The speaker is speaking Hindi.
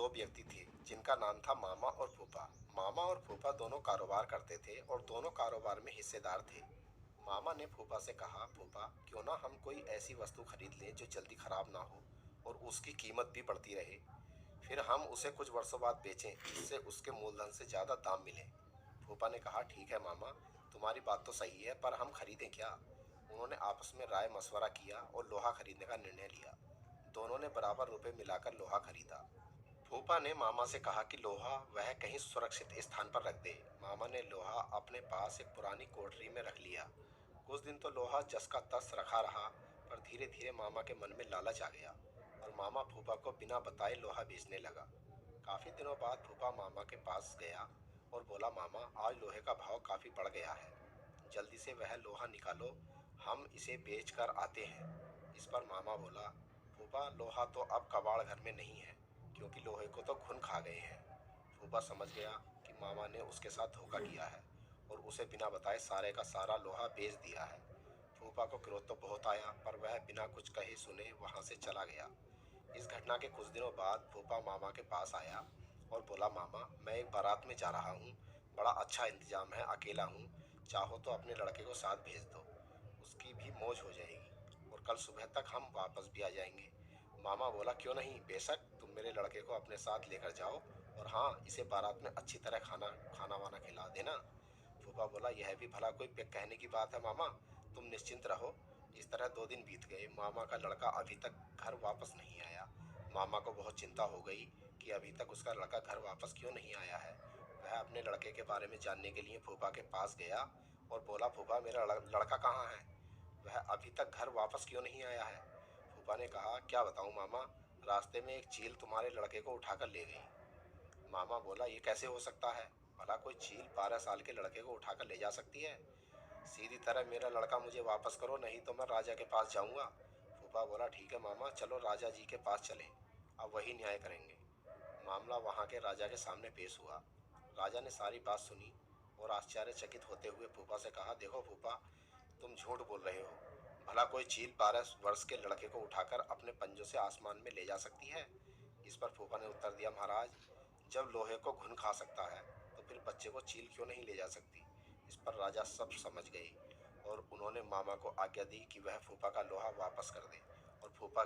व्यक्ति थे जिनका नाम था मामा और फूफा। मामा और फूफा दोनों कारोबार करते थे और दोनों कारोबार में हिस्सेदार थे। मामा ने फूफा से कहा, फूफा क्यों ना हम कोई ऐसी वस्तु खरीद लें जो जल्दी खराब ना हो और उसकी कीमत भी बढ़ती रहे। फिर हम उसे कुछ वर्षों बाद बेचें जिससे उसके मूलधन से ज़्यादा दाम मिले। फूफा ने कहा, ठीक है मामा, तुम्हारी बात तो सही है, पर हम खरीदें क्या? उन्होंने आपस में राय मशवरा किया और लोहा खरीदने का निर्णय लिया। दोनों ने बराबर रुपए मिलाकर लोहा खरीदा। फूफा ने मामा से कहा कि लोहा वह कहीं सुरक्षित स्थान पर रख दे। मामा ने लोहा अपने पास एक पुरानी कोठरी में रख लिया। कुछ दिन तो लोहा जस का तस रखा रहा, पर धीरे धीरे मामा के मन में लालच आ गया और मामा फूफा को बिना बताए लोहा बेचने लगा। काफी दिनों बाद फूफा मामा के पास गया और बोला, मामा आज लोहे का भाव काफी बढ़ गया है, जल्दी से वह लोहा निकालो, हम इसे बेच कर आते हैं। इस पर मामा बोला, फूफा लोहा तो अब कबाड़ घर में नहीं है, क्योंकि लोहे को तो घुन खा गए हैं। फूफा समझ गया कि मामा ने उसके साथ धोखा किया है और उसे बिना बताए सारे का सारा लोहा बेच दिया है। फूफा को क्रोध तो बहुत आया, पर वह बिना कुछ कहे सुने वहां से चला गया। इस घटना के कुछ दिनों बाद फूफा मामा के पास आया और बोला, मामा मैं एक बारात में जा रहा हूँ, बड़ा अच्छा इंतजाम है, अकेला हूँ, चाहो तो अपने लड़के को साथ भेज दो, उसकी भी मौज हो जाएगी और कल सुबह तक हम वापस भी आ जाएंगे। मामा बोला, क्यों नहीं, बेशक तुम मेरे लड़के को अपने साथ लेकर जाओ, और हाँ, इसे बारात में अच्छी तरह खाना खाना वाना खिला देना। फूफा बोला, यह भी भला कोई कहने की बात है मामा, तुम निश्चिंत रहो। इस तरह 2 दिन बीत गए। मामा का लड़का अभी तक घर वापस नहीं आया। मामा को बहुत चिंता हो गई कि अभी तक उसका लड़का घर वापस क्यों नहीं आया है। वह अपने लड़के के बारे में जानने के लिए फूफा के पास गया और बोला, फूफा मेरा लड़का कहाँ है, वह अभी तक घर वापस क्यों नहीं आया है? फूफा ने कहा, क्या बताऊं मामा, रास्ते में एक चील तुम्हारे लड़के को उठाकर ले गई। मामा बोला, ये कैसे हो सकता है, भला कोई चील 12 साल के लड़के को उठाकर ले जा सकती है? सीधी तरह मेरा लड़का मुझे वापस करो, नहीं तो मैं राजा के पास जाऊंगा। फूफा बोला, ठीक है मामा, चलो राजा जी के पास चलें, अब वही न्याय करेंगे। मामला वहां के राजा के सामने पेश हुआ। राजा ने सारी बात सुनी और आश्चर्यचकित होते हुए फूफा से कहा, देखो फूफा, तुम झूठ बोल रहे हो, भला कोई चील 12 वर्ष के लड़के को उठाकर अपने पंजों से आसमान में ले जा सकती है? इस पर फूफा ने उत्तर दिया, महाराज, जब लोहे को घुन खा सकता है तो फिर बच्चे को चील क्यों नहीं ले जा सकती? इस पर राजा सब समझ गए और उन्होंने मामा को आज्ञा दी कि वह फूफा का लोहा वापस कर दे और फूफा